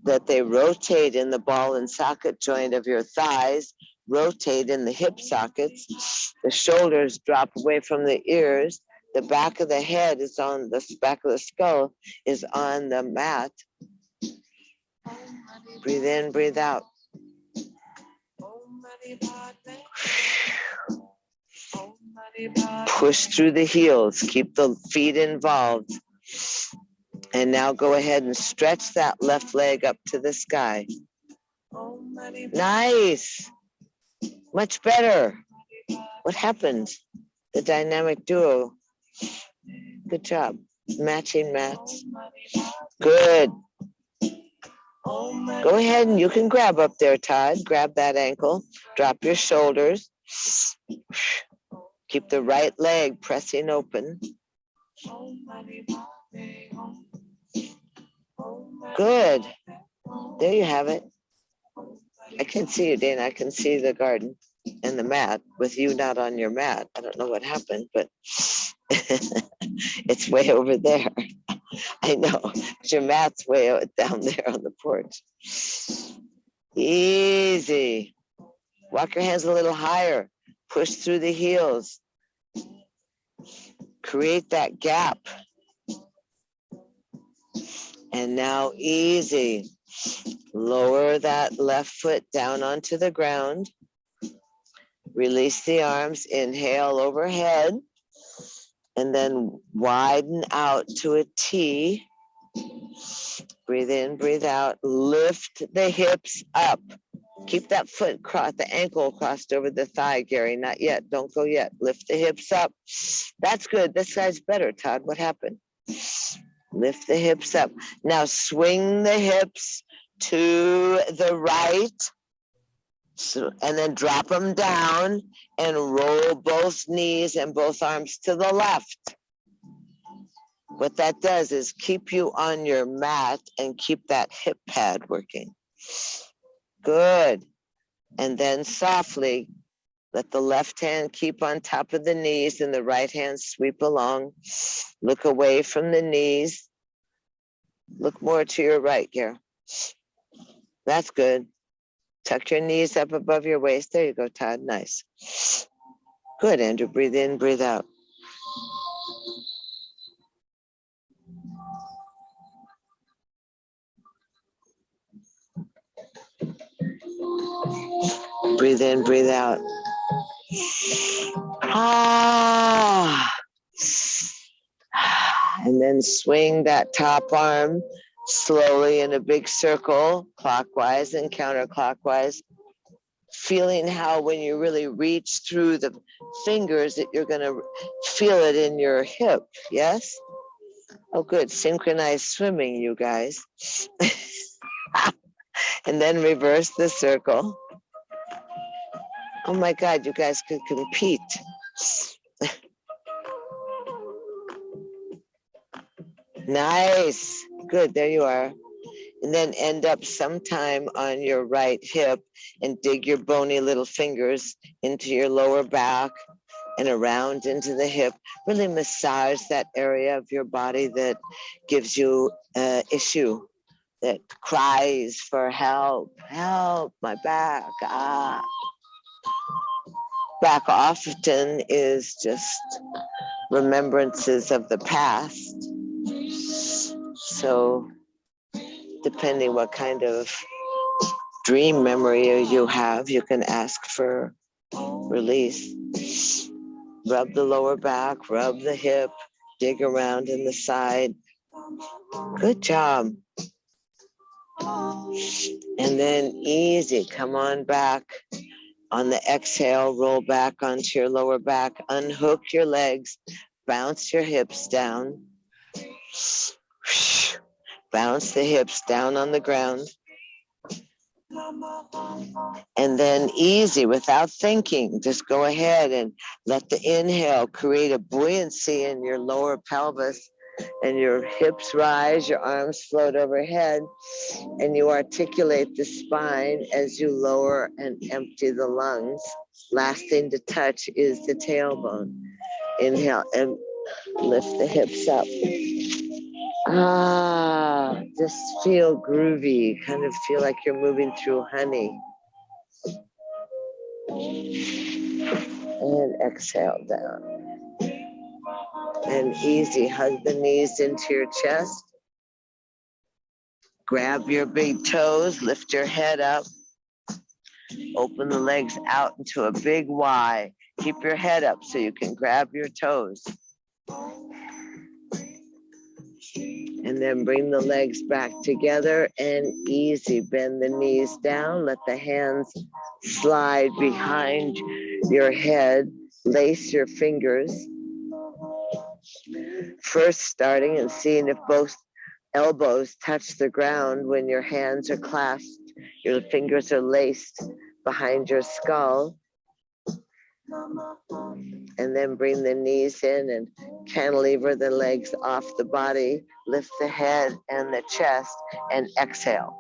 that they rotate in the ball and socket joint of your thighs, rotate in the hip sockets. The shoulders drop away from the ears. The back of the head is on the back of the skull is on the mat. Breathe in, breathe out. Push through the heels. Keep the feet involved. And now go ahead and stretch that left leg up to the sky. Nice. Much better. What happened? The dynamic duo. Good job. Matching mats. Good. Go ahead and you can grab up there, Todd. Grab that ankle. Drop your shoulders. Keep the right leg pressing open. Good. There you have it. I can see you, Dana. I can see the garden and the mat with you not on your mat. I don't know what happened, but it's way over there. I know. But your mat's way down there on the porch. Easy. Walk your hands a little higher. Push through the heels. Create that gap. And now easy. Lower that left foot down onto the ground. Release the arms. Inhale overhead. And then widen out to a T. Breathe in, breathe out. Lift the hips up. Keep that foot crossed, the ankle crossed over the thigh, Gary. Not yet. Don't go yet. Lift the hips up. That's good. This side's better, Todd. What happened? Lift the hips up. Now swing the hips to the right. So, and then drop them down and roll both knees and both arms to the left. What that does is keep you on your mat and keep that hip pad working. Good. And then softly, let the left hand keep on top of the knees and the right hand sweep along. Look away from the knees. Look more to your right, Gary. That's good. Tuck your knees up above your waist. There you go, Todd. Nice. Good, Andrew. Breathe in, breathe out. Breathe in, breathe out. Ah. And then swing that top arm slowly in a big circle, clockwise and counterclockwise. Feeling how when you really reach through the fingers that you're going to feel it in your hip. Yes? Oh, good. Synchronized swimming, you guys. And then reverse the circle. Oh my God, you guys could compete. Nice. Good, there you are. And then end up sometime on your right hip and dig your bony little fingers into your lower back. and around into the hip. Really massage that area of your body that gives you issue, that cries for help, help, my back, ah. Back often is just remembrances of the past. So depending what kind of dream memory you have, you can ask for release. Rub the lower back, rub the hip, dig around in the side. Good job. And then easy, come on back. On the exhale, roll back onto your lower back, unhook your legs, bounce your hips down. Bounce the hips down on the ground. And then easy, without thinking, just go ahead and let the inhale create a buoyancy in your lower pelvis, and your hips rise, your arms float overhead, and you articulate the spine as you lower and empty the lungs. Last thing to touch is the tailbone. Inhale and lift the hips up. Ah, just feel groovy, kind of feel like you're moving through honey. And exhale down. And easy, hug the knees into your chest. Grab your big toes, lift your head up. Open the legs out into a big Y. Keep your head up so you can grab your toes. And then bring the legs back together and easy. Bend the knees down. Let the hands slide behind your head. Lace your fingers. First starting and seeing if both elbows touch the ground when your hands are clasped. Your fingers are laced behind your skull. And then bring the knees in and cantilever the legs off the body. Lift the head and the chest and exhale.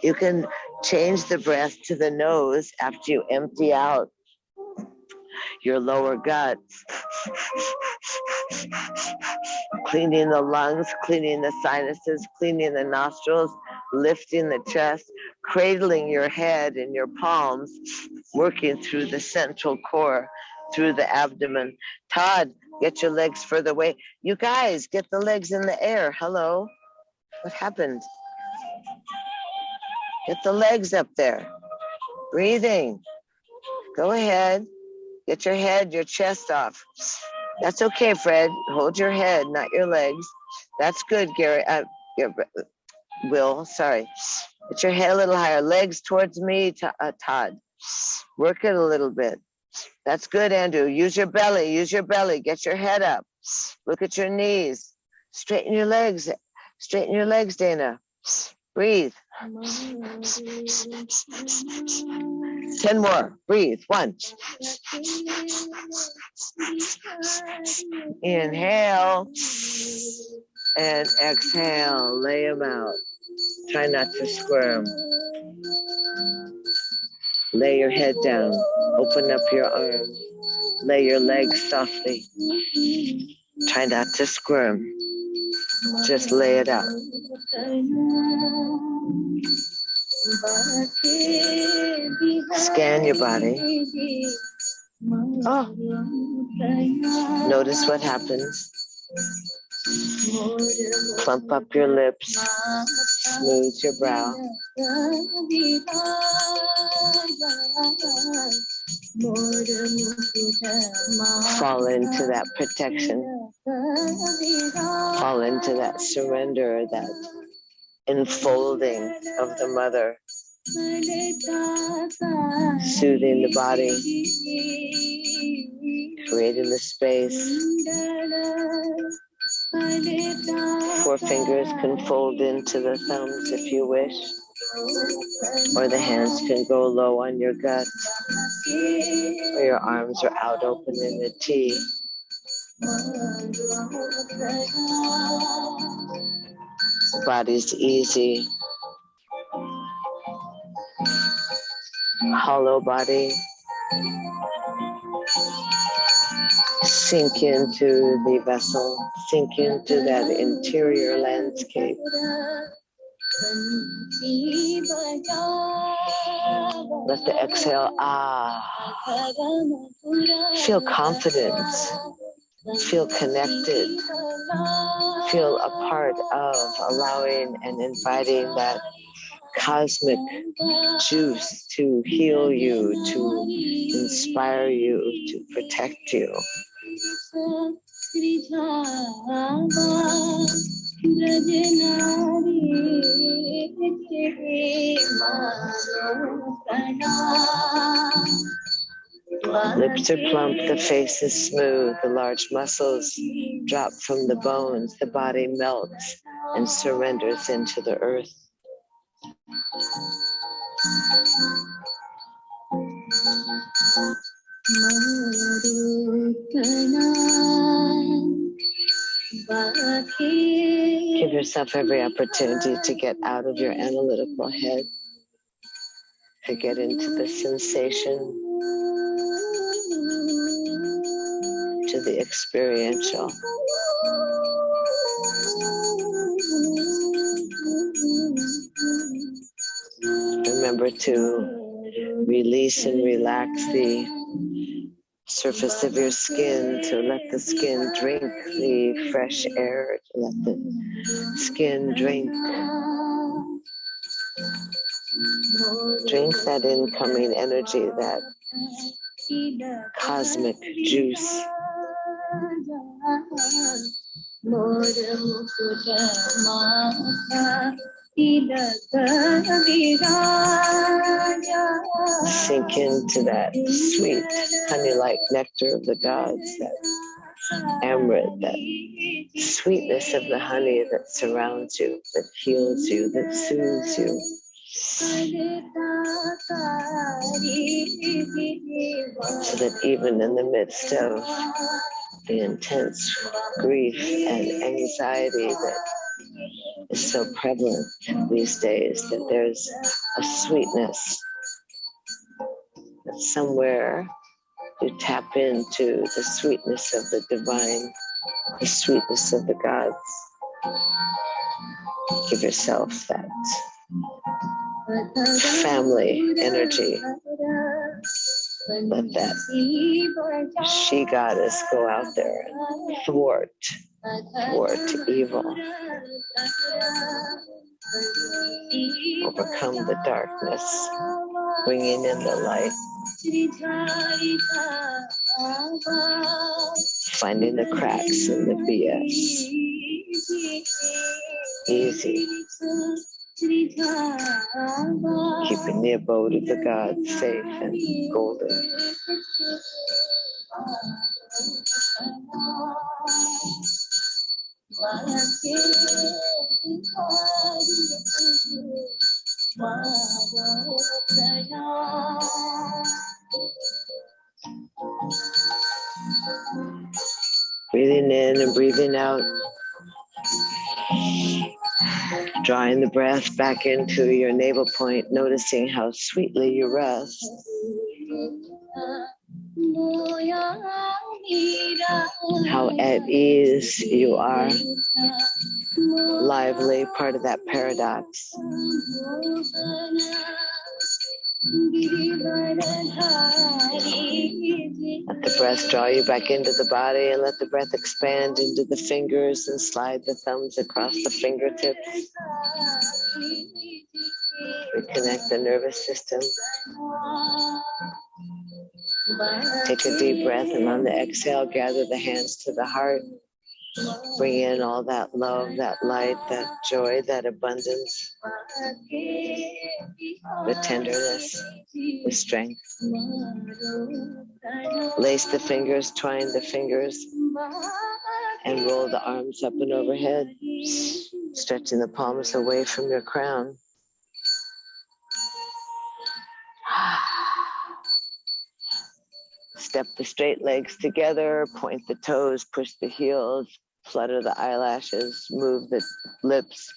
You can change the breath to the nose after you empty out your lower gut. Cleaning the lungs, cleaning the sinuses, cleaning the nostrils, lifting the chest, cradling your head in your palms, working through the central core, through the abdomen. Todd, get your legs further away. You guys, get the legs in the air. Hello? What happened? Get the legs up there. Breathing. Go ahead. Get your head, your chest off. That's okay, Fred. Hold your head, not your legs. That's good, Gary. Will, sorry. Get your head a little higher. Legs towards me, Todd. Work it a little bit. That's good, Andrew. Use your belly. Use your belly. Get your head up. Look at your knees. Straighten your legs. Straighten your legs, Dana. Breathe. 10 more. Breathe. 1. Inhale. And exhale. Lay them out. Try not to squirm. Lay your head down. Open up your arms. Lay your legs softly. Try not to squirm. Just lay it out. Scan your body. Oh. Notice what happens. Plump up your lips. Smooth your brow. Fall into that protection. Fall into that surrender, that enfolding of the mother. Soothing the body. Creating the space. 4 fingers can fold into the thumbs if you wish. Or the hands can go low on your gut. Or your arms are out open in the T. Body's easy. hollow body. Sink into the vessel, sink into that interior landscape. Let the exhale, feel confidence, feel connected, feel a part of allowing and inviting that cosmic juice to heal you, to inspire you, to protect you. Lips are plump, the face is smooth, the large muscles drop from the bones, the body melts and surrenders into the earth. Give yourself every opportunity to get out of your analytical head, to get into the sensation, to the experiential. Remember to release and relax the surface of your skin, to let the skin drink the fresh air, to let the skin drink that incoming energy, that cosmic juice. Sink into that sweet honey-like nectar of the gods, that amrit, that sweetness of the honey that surrounds you, that heals you, that soothes you. So that even in the midst of the intense grief and anxiety that is so prevalent these days, that there's a sweetness, that somewhere you tap into the sweetness of the divine, the sweetness of the gods. Give yourself that family energy. Let that she goddess go out there and thwart evil, overcome the darkness, bringing in the light, finding the cracks in the BS. Easy. Keeping the abode of the gods safe and golden. Breathing in and breathing out. Drawing the breath back into your navel point, noticing how sweetly you rest. How at ease you are. Lively, part of that paradox. Let the breath draw you back into the body, and let the breath expand into the fingers and slide the thumbs across the fingertips. Reconnect the nervous system. Take a deep breath, and on the exhale, gather the hands to the heart. Bring in all that love, that light, that joy, that abundance, the tenderness, the strength. Lace the fingers, twine the fingers, and roll the arms up and overhead, stretching the palms away from your crown. Step the straight legs together, point the toes, push the heels, flutter the eyelashes, move the lips.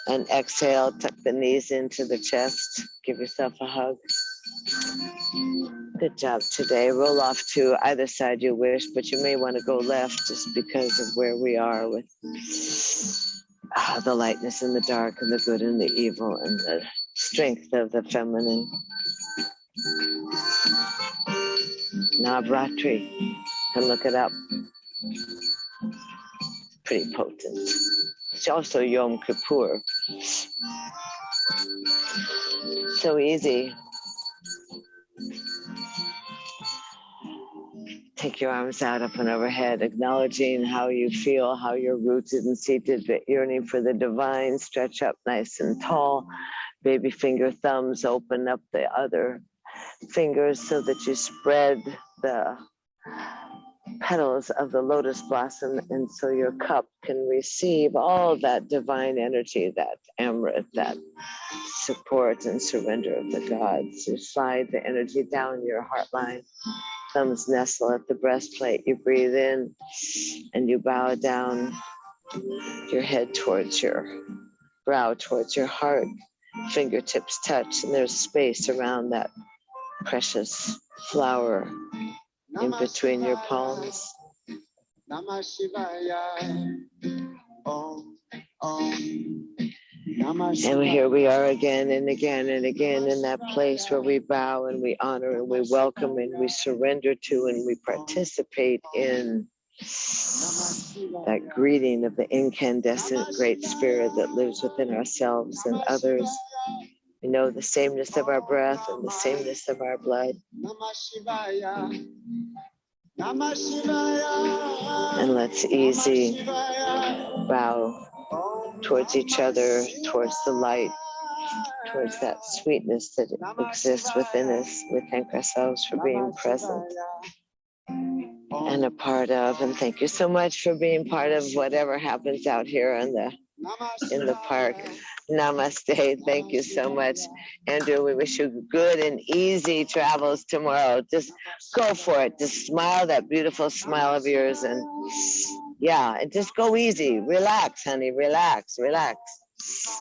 And exhale, tuck the knees into the chest. Give yourself a hug. Good job today. Roll off to either side you wish, but you may want to go left just because of where we are with the lightness and the dark and the good and the evil and the strength of the feminine. Navratri, and look it up. Pretty potent. It's also Yom Kippur. So easy. Take your arms out up and overhead, acknowledging how you feel, how you're rooted and seated, but yearning for the divine. Stretch up nice and tall. Baby finger thumbs, open up the other fingers so that you spread the petals of the lotus blossom, and so your cup can receive all that divine energy, that amrit, that support and surrender of the gods. You slide the energy down your heart line. Thumbs nestle at the breastplate. You breathe in and you bow down your head towards your brow, towards your heart. Fingertips touch, and there's space around that precious flower in between your palms. And here we are again and again and again in that place where we bow and we honor and we welcome and we surrender to and we participate in that greeting of the incandescent great spirit that lives within ourselves and others. We know the sameness of our breath and the sameness of our blood. And let's easy bow towards each other, towards the light, towards that sweetness that exists within us. We thank ourselves for being present and a part of, and thank you so much for being part of whatever happens out here in the park. Namaste. Thank you so much, Andrew. We wish you good and easy travels tomorrow. Just go for it. Just smile, that beautiful smile of yours, and yeah, and just go easy. Relax, honey. Relax, relax.